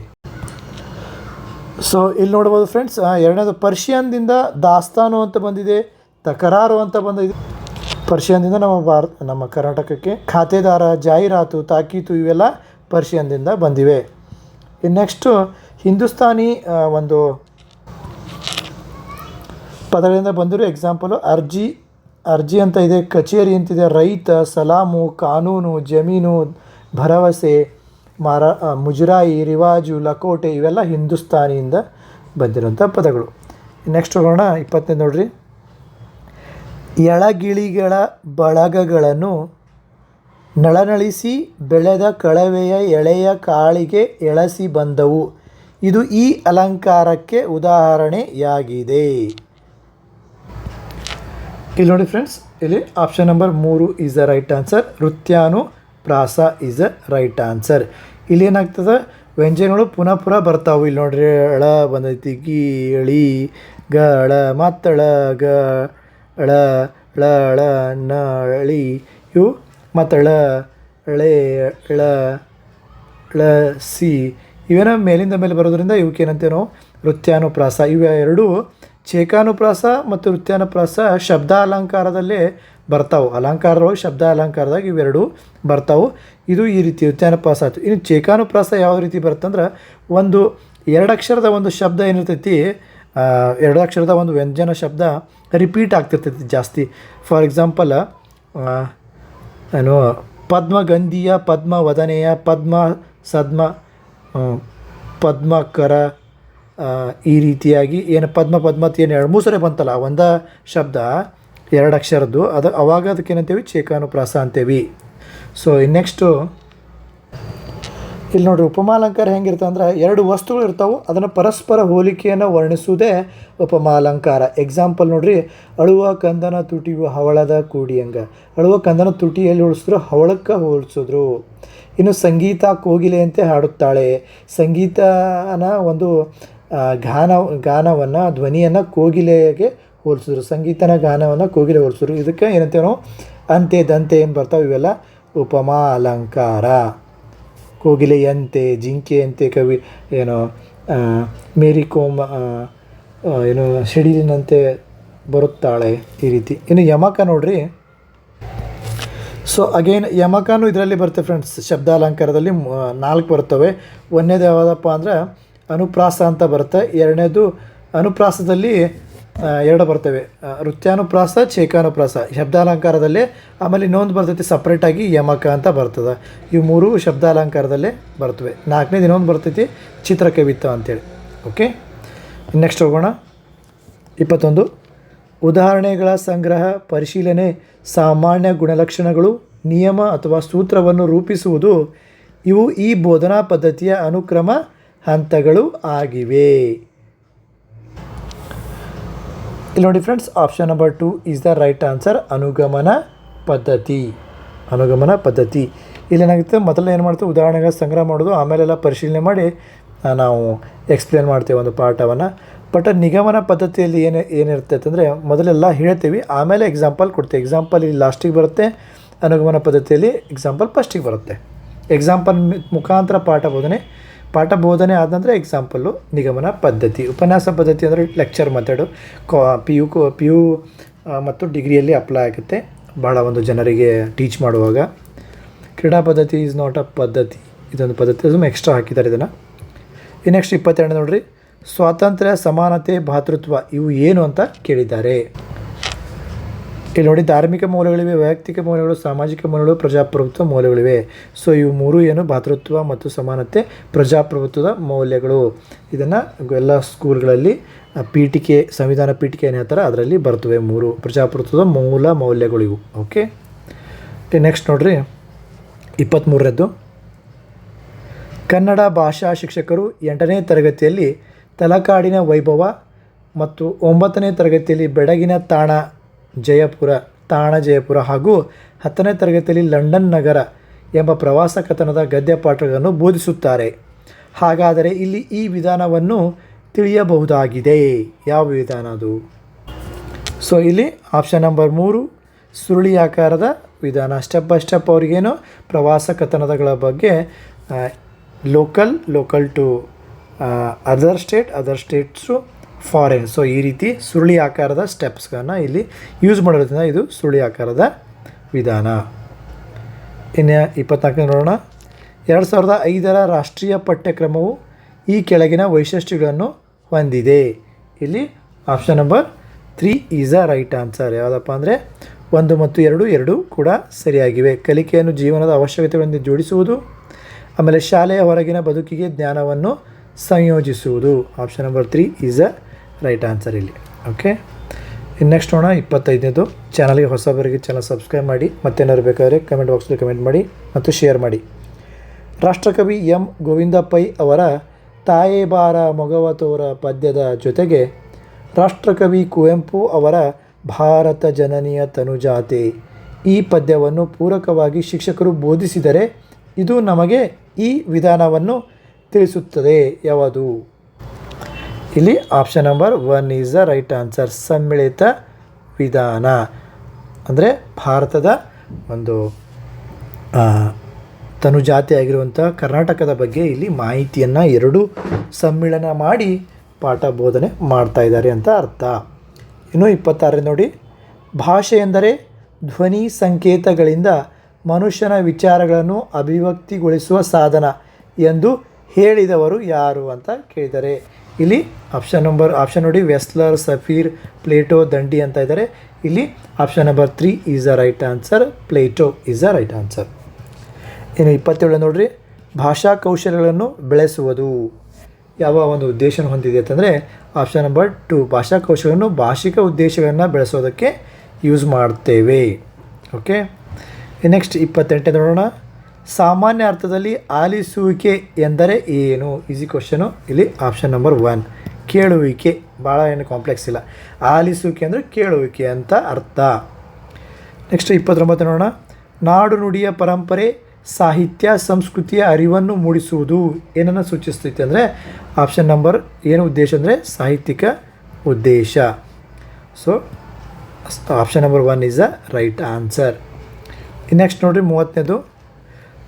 ಸೊ ಇಲ್ಲಿ ನೋಡ್ಬೋದು ಫ್ರೆಂಡ್ಸ್, ಎರಡನೇದು ಪರ್ಷಿಯನ್ದಿಂದ ದಾಸ್ತಾನು ಅಂತ ಬಂದಿದೆ, ತಕರಾರು ಅಂತ ಬಂದಿದೆ. ಪರ್ಷಿಯನ್ದಿಂದ ನಮ್ಮ ಕರ್ನಾಟಕಕ್ಕೆ ಖಾತೆದಾರ, ಜಾಹೀರಾತು, ತಾಕೀತು ಇವೆಲ್ಲ ಪರ್ಷಿಯನ್ದಿಂದ ಬಂದಿವೆ. ಇನ್ನು ನೆಕ್ಸ್ಟು ಹಿಂದೂಸ್ತಾನಿ ಒಂದು ಪದಗಳಿಂದ ಬಂದಿರೋ ಎಕ್ಸಾಂಪಲು ಅರ್ಜಿ ಅಂತ ಇದೆ, ಕಚೇರಿ ಅಂತಿದೆ, ರೈತ, ಸಲಾಮು, ಕಾನೂನು, ಜಮೀನು, ಭರವಸೆ, ಮುಜರಾಯಿ, ರಿವಾಜು, ಲಕೋಟೆ ಇವೆಲ್ಲ ಹಿಂದೂಸ್ತಾನಿಯಿಂದ ಬಂದಿರೋಂಥ ಪದಗಳು. ನೆಕ್ಸ್ಟ್ ಹೋಗೋಣ. 20 ನೋಡ್ರಿ. ಎಳಗಿಳಿಗಳ ಬಳಗಗಳನ್ನು ನಳನಳಿಸಿ ಬೆಳೆದ ಕಳವೆಯ ಎಳೆಯ ಕಾಳಿಗೆ ಎಳಸಿ ಬಂದವು. ಇದು ಈ ಅಲಂಕಾರಕ್ಕೆ ಉದಾಹರಣೆಯಾಗಿದೆ. ಇಲ್ಲಿ ನೋಡಿ ಫ್ರೆಂಡ್ಸ್, ಇಲ್ಲಿ option number 3 is the right answer. ನೃತ್ಯಾನುಪ್ರಾಸ ಈಸ್ ದ ರೈಟ್ ಆನ್ಸರ್. ಇಲ್ಲಿ ಏನಾಗ್ತದೆ, ವ್ಯಂಜನಗಳು ಪುನಃ ಬರ್ತಾವೆ. ಇಲ್ಲಿ ನೋಡ್ರಿ, ಳ ಬಂದೈತಿ, ಗೀಳಿ, ಗಳ, ಮತ್ತಳ, ಳ, ಳ, ಳ, ನಳಿ ಇವು ಮತ್ತಳ, ಳೆ, ಳ, ಳ, ಸಿ ಇವೇನ ಮೇಲಿಂದ ಮೇಲೆ ಬರೋದ್ರಿಂದ ಇವಕ್ಕೇನಂತೆ ನಾವು ನೃತ್ಯಾನುಪ್ರಾಸ. ಇವೆರಡೂ ಚೇಕಾನುಪ್ರಾಸ ಮತ್ತು ನೃತ್ಯಾನುಪ್ರಾಸ ಶಬ್ದ ಅಲಂಕಾರದಲ್ಲೇ ಬರ್ತಾವೆ. ಅಲಂಕಾರವಾಗಿ ಶಬ್ದ ಅಲಂಕಾರದಾಗ ಇವೆರಡೂ ಬರ್ತಾವೆ. ಇದು ಈ ರೀತಿ ನೃತ್ಯಾನುಪ್ರಾಸ ಆಯಿತು. ಇನ್ನು ಚೇಕಾನುಪ್ರಾಸ ಯಾವ ರೀತಿ ಬರುತ್ತಂದ್ರೆ, ಒಂದು 2 ಅಕ್ಷರದ ಒಂದು ಶಬ್ದ ಏನಿರ್ತೈತಿ, 2 ಅಕ್ಷರದ ಒಂದು ವ್ಯಂಜನ ಶಬ್ದ ರಿಪೀಟ್ ಆಗ್ತಿರ್ತೈತಿ ಜಾಸ್ತಿ. ಫಾರ್ ಎಕ್ಸಾಂಪಲ್ ಏನು, ಪದ್ಮಗಂಧಿಯ, ಪದ್ಮವದನೆಯ, ಪದ್ಮ ಸದ್ಮ, ಪದ್ಮಕರ ಈ ರೀತಿಯಾಗಿ ಏನು ಪದ್ಮತ್ ಏನು 2-3 ಸರಿ ಬಂತಲ್ಲ ಒಂದು ಶಬ್ದ 2 ಅಕ್ಷರದ್ದು, ಅದು ಅವಾಗ ಅದಕ್ಕೇನಂತೇವಿ ಚೇಕಾನುಪ್ರಾಸ ಅಂತೇವಿ. ಸೊ ನೆಕ್ಸ್ಟು ಇಲ್ಲಿ ನೋಡಿರಿ, ಉಪಮಾಲಂಕಾರ ಹೆಂಗಿರ್ತವೆ ಅಂದ್ರೆ, 2 ವಸ್ತುಗಳು ಇರ್ತಾವೆ, ಅದನ್ನು ಪರಸ್ಪರ ಹೋಲಿಕೆಯನ್ನು ವರ್ಣಿಸುವುದೇ ಉಪಮಾಲಂಕಾರ. ಎಕ್ಸಾಂಪಲ್ ನೋಡಿರಿ, ಅಳುವ ಕಂದನ ತುಟಿಯು ಹವಳದ ಕೂಡಿಯಂಗ. ಅಳುವ ಕಂದನ ತುಟಿಯಲ್ಲಿ ಹೋಲಿಸಿದ್ರು, ಹವಳಕ್ಕೆ ಹೋಲಿಸಿದ್ರು. ಇನ್ನು ಸಂಗೀತ ಕೋಗಿಲೆಯಂತೆ ಹಾಡುತ್ತಾಳೆ. ಸಂಗೀತನ ಒಂದು ಗಾನವನ್ನು ಧ್ವನಿಯನ್ನು ಕೋಗಿಲೆಗೆ ಹೋಲಿಸಿದ್ರು. ಸಂಗೀತನ ಗಾನವನ್ನು ಕೋಗಿಲೆ ಹೋಲಿಸಿದ್ರು. ಇದಕ್ಕೆ ಏನಂತೇವೆ ನಾವು ಅಂತೆ ದಂತೆ ಏನು ಬರ್ತಾವೆ ಇವೆಲ್ಲ ಉಪಮಾ ಅಲಂಕಾರ. ಕೋಗಿಲೆಯಂತೆ, ಜಿಂಕೆಯಂತೆ, ಏನು ಮೇರಿ ಕೋಮ್ ಏನು ಸಿಡಿಲಿನಂತೆ ಬರುತ್ತಾಳೆ, ಈ ರೀತಿ. ಇನ್ನು ಯಮಕ ನೋಡ್ರಿ. ಸೊ ಅಗೇನ್ ಯಮಕನೂ ಇದರಲ್ಲಿ ಬರುತ್ತೆ ಫ್ರೆಂಡ್ಸ್. ಶಬ್ದಾಲಂಕಾರದಲ್ಲಿ 4 ಬರ್ತವೆ. ಒಂದನೇದು ಯಾವುದಪ್ಪ ಅಂದರೆ ಅನುಪ್ರಾಸ ಅಂತ ಬರುತ್ತೆ. ಎರಡನೇದು ಅನುಪ್ರಾಸದಲ್ಲಿ 2 ಬರ್ತವೆ, ನೃತ್ಯಾನುಪ್ರಾಸ, ಚೇಕಾನುಪ್ರಾಸ ಶಬ್ದಾಲಂಕಾರದಲ್ಲಿ. ಆಮೇಲೆ ಇನ್ನೊಂದು ಬರ್ತೈತಿ ಸಪ್ರೇಟಾಗಿ ಯಮಕ ಅಂತ ಬರ್ತದೆ. ಇವು 3 ಶಬ್ದಾಲಂಕಾರದಲ್ಲೇ ಬರ್ತವೆ. 4ನೇದು ಇನ್ನೊಂದು ಬರ್ತೈತಿ ಚಿತ್ರಕವಿತ್ವ ಅಂತೇಳಿ. ಓಕೆ, ನೆಕ್ಸ್ಟ್ ಹೋಗೋಣ. 21 ಉದಾಹರಣೆಗಳ ಸಂಗ್ರಹ, ಪರಿಶೀಲನೆ, ಸಾಮಾನ್ಯ ಗುಣಲಕ್ಷಣಗಳು, ನಿಯಮ ಅಥವಾ ಸೂತ್ರವನ್ನು ರೂಪಿಸುವುದು ಇವು ಈ ಬೋಧನಾ ಪದ್ಧತಿಯ ಅನುಕ್ರಮ ಹಂತಗಳು ಆಗಿವೆ. ಇಲ್ಲಿ ನೋಡಿ friends, option number 2 is the right answer. ಅನುಗಮನ ಪದ್ಧತಿ. ಇಲ್ಲೇನಾಗುತ್ತೆ, ಮೊದಲು ಏನು ಮಾಡ್ತೀವಿ, ಉದಾಹರಣೆಗಳ ಸಂಗ್ರಹ ಮಾಡೋದು, ಆಮೇಲೆಲ್ಲ ಪರಿಶೀಲನೆ ಮಾಡಿ ನಾವು ಎಕ್ಸ್ಪ್ಲೇನ್ ಮಾಡ್ತೇವೆ ಒಂದು ಪಾಠವನ್ನು. ಬಟ್ ನಿಗಮನ ಪದ್ಧತಿಯಲ್ಲಿ ಏನಿರ್ತೈತೆ ಅಂದರೆ ಮೊದಲೆಲ್ಲ ಹೇಳ್ತೀವಿ, ಆಮೇಲೆ ಎಕ್ಸಾಂಪಲ್ ಕೊಡ್ತೀವಿ. ಎಕ್ಸಾಂಪಲ್ ಇಲ್ಲಿ ಲಾಸ್ಟಿಗೆ ಬರುತ್ತೆ, ಅನುಗಮನ ಪದ್ಧತಿಯಲ್ಲಿ ಎಕ್ಸಾಂಪಲ್ ಫಸ್ಟಿಗೆ ಬರುತ್ತೆ. ಎಕ್ಸಾಂಪಲ್ ಮುಖಾಂತರ ಪಾಠ ಬೋಧನೆ ಆದ ನಂತರ ಎಕ್ಸಾಂಪಲ್ಲು ನಿಗಮನ ಪದ್ಧತಿ. ಉಪನ್ಯಾಸ ಪದ್ಧತಿ ಅಂದರೆ ಲೆಕ್ಚರ್ ಮೆಥಡು. ಪಿ ಯು ಮತ್ತು ಡಿಗ್ರಿಯಲ್ಲಿ ಅಪ್ಲೈ ಆಗುತ್ತೆ ಭಾಳ ಒಂದು ಜನರಿಗೆ ಟೀಚ್ ಮಾಡುವಾಗ. ಕ್ರೀಡಾ ಪದ್ಧತಿ ಈಸ್ ನಾಟ್ ಅ ಪದ್ಧತಿ, ಇದೊಂದು ಪದ್ಧತಿ, ಅದನ್ನು ಎಕ್ಸ್ಟ್ರಾ ಹಾಕಿದ್ದಾರೆ ಇದನ್ನು. ಈ ನೆಕ್ಸ್ಟ್ 22 ನೋಡಿರಿ. ಸ್ವಾತಂತ್ರ್ಯ, ಸಮಾನತೆ, ಭಾತೃತ್ವ ಇವು ಏನು ಅಂತ ಕೇಳಿದ್ದಾರೆ. ಇಲ್ಲಿ ನೋಡಿ, ಧಾರ್ಮಿಕ ಮೌಲ್ಯಗಳಿವೆ, ವೈಯಕ್ತಿಕ ಮೌಲ್ಯಗಳು, ಸಾಮಾಜಿಕ ಮೌಲ್ಯಗಳು, ಪ್ರಜಾಪ್ರಭುತ್ವ ಮೌಲ್ಯಗಳಿವೆ. ಸೊ ಇವು 3 ಏನು, ಭಾತೃತ್ವ ಮತ್ತು ಸಮಾನತೆ, ಪ್ರಜಾಪ್ರಭುತ್ವದ ಮೌಲ್ಯಗಳು. ಇದನ್ನು ಎಲ್ಲ ಸ್ಕೂಲ್ಗಳಲ್ಲಿ ಪೀಠಿಕೆ, ಸಂವಿಧಾನ ಪೀಠಿಕೆ ಏನು ಹೇಳ್ತಾರೆ ಅದರಲ್ಲಿ ಬರ್ತವೆ 3 ಪ್ರಜಾಪ್ರಭುತ್ವದ ಮೂಲ ಮೌಲ್ಯಗಳು ಇವು. ಓಕೆ, ನೆಕ್ಸ್ಟ್ ನೋಡಿರಿ 23ನೇದ್ದು. ಕನ್ನಡ ಭಾಷಾ ಶಿಕ್ಷಕರು 8ನೇ ತರಗತಿಯಲ್ಲಿ ತಲಕಾಡಿನ ವೈಭವ ಮತ್ತು 9ನೇ ತರಗತಿಯಲ್ಲಿ ಬೆಡಗಿನ ತಾಣ ಜಯಪುರ ಹಾಗೂ 10ನೇ ತರಗತಿಯಲ್ಲಿ ಲಂಡನ್ ನಗರ ಎಂಬ ಪ್ರವಾಸ ಕಥನದ ಗದ್ಯ ಪಾಠಗಳನ್ನು ಬೋಧಿಸುತ್ತಾರೆ. ಹಾಗಾದರೆ ಇಲ್ಲಿ ಈ ವಿಧಾನವನ್ನು ತಿಳಿಯಬಹುದಾಗಿದೆ. ಯಾವ ವಿಧಾನ ಅದು? ಸೊ ಇಲ್ಲಿ ಆಪ್ಷನ್ ನಂಬರ್ 3 ಸುರುಳಿ ಆಕಾರದ ವಿಧಾನ. ಸ್ಟೆಪ್ ಬೈ ಸ್ಟೆಪ್ ಅವ್ರಿಗೇನು ಪ್ರವಾಸ ಕಥನಗಳ ಬಗ್ಗೆ local to other states to foreign. So ಈ ರೀತಿ ಸುರುಳಿ ಆಕಾರದ ಸ್ಟೆಪ್ಸ್ಗಳನ್ನು ಇಲ್ಲಿ ಯೂಸ್ ಮಾಡೋದ್ರಿಂದ ಇದು ಸುರುಳಿ ಆಕಾರದ ವಿಧಾನ. ಇನ್ನು 24 ನೋಡೋಣ. 2005ರ ರಾಷ್ಟ್ರೀಯ ಪಠ್ಯಕ್ರಮವು ಈ ಕೆಳಗಿನ ವೈಶಿಷ್ಟ್ಯಗಳನ್ನು ಹೊಂದಿದೆ. ಇಲ್ಲಿ option number 3 is a right answer. ಯಾವುದಪ್ಪ ಅಂದರೆ 1 ಮತ್ತು 2 ಕೂಡ ಸರಿಯಾಗಿವೆ. ಕಲಿಕೆಯನ್ನು ಜೀವನದ ಅವಶ್ಯಕತೆಗಳೊಂದಿಗೆ ಜೋಡಿಸುವುದು, ಆಮೇಲೆ ಶಾಲೆಯ ಹೊರಗಿನ ಬದುಕಿಗೆ ಜ್ಞಾನವನ್ನು ಸಂಯೋಜಿಸುವುದು. Option number 3 is a right answer ಇಲ್ಲಿ. ಓಕೆ, ಇನ್ನು ನೆಕ್ಸ್ಟ್ ನೋಡೋಣ 25ನೇದು. ಚಾನಲ್ಗೆ ಹೊಸಬರಿಗೆ ಚಾನಲ್ ಸಬ್ಸ್ಕ್ರೈಬ್ ಮಾಡಿ. ಮತ್ತೇನಾದ್ರು ಬೇಕಾದರೆ ಕಮೆಂಟ್ ಬಾಕ್ಸಲ್ಲಿ ಕಮೆಂಟ್ ಮಾಡಿ ಮತ್ತು ಶೇರ್ ಮಾಡಿ. ರಾಷ್ಟ್ರಕವಿ ಎಂ ಗೋವಿಂದ ಪೈ ಅವರ ತಾಯೇ ಬಾರ ಮೊಗವ ತೋರ ಪದ್ಯದ ಜೊತೆಗೆ ರಾಷ್ಟ್ರಕವಿ ಕುವೆಂಪು ಅವರ ಭಾರತ ಜನನಿಯ ತನುಜಾತೆ ಈ ಪದ್ಯವನ್ನು ಪೂರಕವಾಗಿ ಶಿಕ್ಷಕರು ಬೋಧಿಸಿದರೆ ಇದು ನಮಗೆ ಈ ವಿಧಾನವನ್ನು ತಿಳಿಸುತ್ತದೆ. ಯಾವುದು? ಇಲ್ಲಿ option number 1 is the right answer. ಸಮ್ಮಿಳಿತ ವಿಧಾನ ಅಂದರೆ ಭಾರತದ ಒಂದು ತನುಜಾತಿ ಆಗಿರುವಂಥ ಕರ್ನಾಟಕದ ಬಗ್ಗೆ ಇಲ್ಲಿ ಮಾಹಿತಿಯನ್ನು 2 ಸಮ್ಮಿಳನ ಮಾಡಿ ಪಾಠ ಬೋಧನೆ ಮಾಡ್ತಾ ಇದ್ದಾರೆ ಅಂತ ಅರ್ಥ. ಇನ್ನು 26 ನೋಡಿ. ಭಾಷೆ ಎಂದರೆ ಧ್ವನಿ ಸಂಕೇತಗಳಿಂದ ಮನುಷ್ಯನ ವಿಚಾರಗಳನ್ನು ಅಭಿವ್ಯಕ್ತಿಗೊಳಿಸುವ ಸಾಧನ ಎಂದು ಹೇಳಿದವರು ಯಾರು ಅಂತ ಕೇಳಿದ್ದಾರೆ. ಇಲ್ಲಿ ಆಪ್ಷನ್ ನೋಡಿ, ವೆಸ್ಲರ್, ಸಫೀರ್, ಪ್ಲೇಟೋ, ದಂಡಿ ಅಂತ ಇದ್ದಾರೆ. ಇಲ್ಲಿ option number 3 is a right answer. Plato is a right answer. ಇನ್ನು 27 ನೋಡ್ರಿ. ಭಾಷಾ ಕೌಶಲ್ಯಗಳನ್ನು ಬೆಳೆಸುವುದು ಯಾವ ಒಂದು ಉದ್ದೇಶ ಹೊಂದಿದೆ ಅಂತಂದರೆ ಆಪ್ಷನ್ ನಂಬರ್ 2 ಭಾಷಾ ಕೌಶಲ್ಯವನ್ನು ಭಾಷಿಕ ಉದ್ದೇಶಗಳನ್ನು ಬೆಳೆಸೋದಕ್ಕೆ ಯೂಸ್ ಮಾಡ್ತೇವೆ. ಓಕೆ, ನೆಕ್ಸ್ಟ್ 28 ನೋಡೋಣ. ಸಾಮಾನ್ಯ ಅರ್ಥದಲ್ಲಿ ಆಲಿಸುವಿಕೆ ಎಂದರೆ ಏನು? Easy question. ಇಲ್ಲಿ ಆಪ್ಷನ್ ನಂಬರ್ 1 ಕೇಳುವಿಕೆ. ಭಾಳ ಏನು ಕಾಂಪ್ಲೆಕ್ಸ್ ಇಲ್ಲ. ಆಲಿಸುವಿಕೆ ಅಂದರೆ ಕೇಳುವಿಕೆ ಅಂತ ಅರ್ಥ. ನೆಕ್ಸ್ಟ್ 29 ನೋಡೋಣ. ನಾಡು ನುಡಿಯ ಪರಂಪರೆ, ಸಾಹಿತ್ಯ ಸಂಸ್ಕೃತಿಯ ಅರಿವನ್ನು ಮೂಡಿಸುವುದು ಏನನ್ನು ಸೂಚಿಸ್ತೈತೆ ಅಂದರೆ ಆಪ್ಷನ್ ನಂಬರ್ ಏನು ಉದ್ದೇಶ ಅಂದರೆ ಸಾಹಿತ್ಯಿಕ ಉದ್ದೇಶ. So option number 1 is the right answer. Next ನೋಡಿರಿ 30ನೇದು,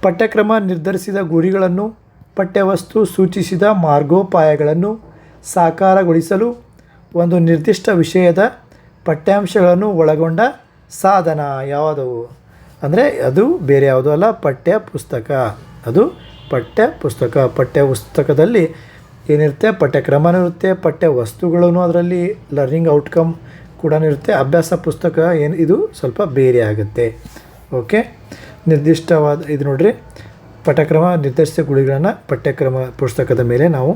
ಪಠ್ಯಕ್ರಮ ನಿರ್ಧರಿಸಿದ ಗುರಿಗಳನ್ನು ಪಠ್ಯವಸ್ತು ಸೂಚಿಸಿದ ಮಾರ್ಗೋಪಾಯಗಳನ್ನು ಸಾಕಾರಗೊಳಿಸಲು ಒಂದು ನಿರ್ದಿಷ್ಟ ವಿಷಯದ ಪಠ್ಯಾಂಶಗಳನ್ನು ಒಳಗೊಂಡ ಸಾಧನ ಯಾವುದವು ಅಂದರೆ ಅದು ಬೇರೆ ಯಾವುದೂ ಅಲ್ಲ, ಪಠ್ಯ ಪುಸ್ತಕ. ಅದು ಪಠ್ಯ ಪುಸ್ತಕ. ಪಠ್ಯ ಪುಸ್ತಕದಲ್ಲಿ ಏನಿರುತ್ತೆ, ಪಠ್ಯಕ್ರಮನೂ ಇರುತ್ತೆ, ಪಠ್ಯ ವಸ್ತುಗಳೂ ಅದರಲ್ಲಿ ಲರ್ನಿಂಗ್ ಔಟ್ಕಮ್ ಕೂಡ ಇರುತ್ತೆ. ಅಭ್ಯಾಸ ಪುಸ್ತಕ ಇದು ಸ್ವಲ್ಪ ಬೇರೆ ಆಗುತ್ತೆ. ಓಕೆ, ನಿರ್ದಿಷ್ಟವಾದ ಇದು ನೋಡಿರಿ, ಪಠ್ಯಕ್ರಮ ನಿರ್ಧರಿಸಿದ ಗುರಿಗಳನ್ನು ಪಠ್ಯಕ್ರಮ ಪುಸ್ತಕದ ಮೇಲೆ ನಾವು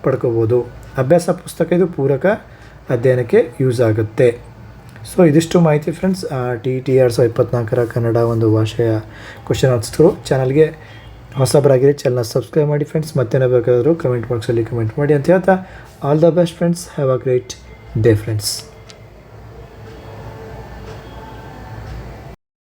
ಪಡ್ಕೋಬೋದು. ಅಭ್ಯಾಸ ಪುಸ್ತಕ ಇದು ಪೂರಕ ಅಧ್ಯಯನಕ್ಕೆ ಯೂಸ್ ಆಗುತ್ತೆ. ಸೊ ಇದಿಷ್ಟು ಮಾಹಿತಿ ಫ್ರೆಂಡ್ಸ್, TET 2024 ಕನ್ನಡ ಒಂದು ಭಾಷೆಯ ಕ್ವಶನ್ ಆನ್ಸರ್ಸ್ಗಳು. ಚಾನಲ್ಗೆ ಹೊಸಬರಾಗಿರಿ, ಚಾನಲ್ನ ಸಬ್ಸ್ಕ್ರೈಬ್ ಮಾಡಿ ಫ್ರೆಂಡ್ಸ್. ಮತ್ತೇನೋ ಬೇಕಾದರೂ ಕಮೆಂಟ್ ಬಾಕ್ಸಲ್ಲಿ ಕಮೆಂಟ್ ಮಾಡಿ ಅಂತ ಹೇಳ್ತಾ, all the best friends. Have a great day friends.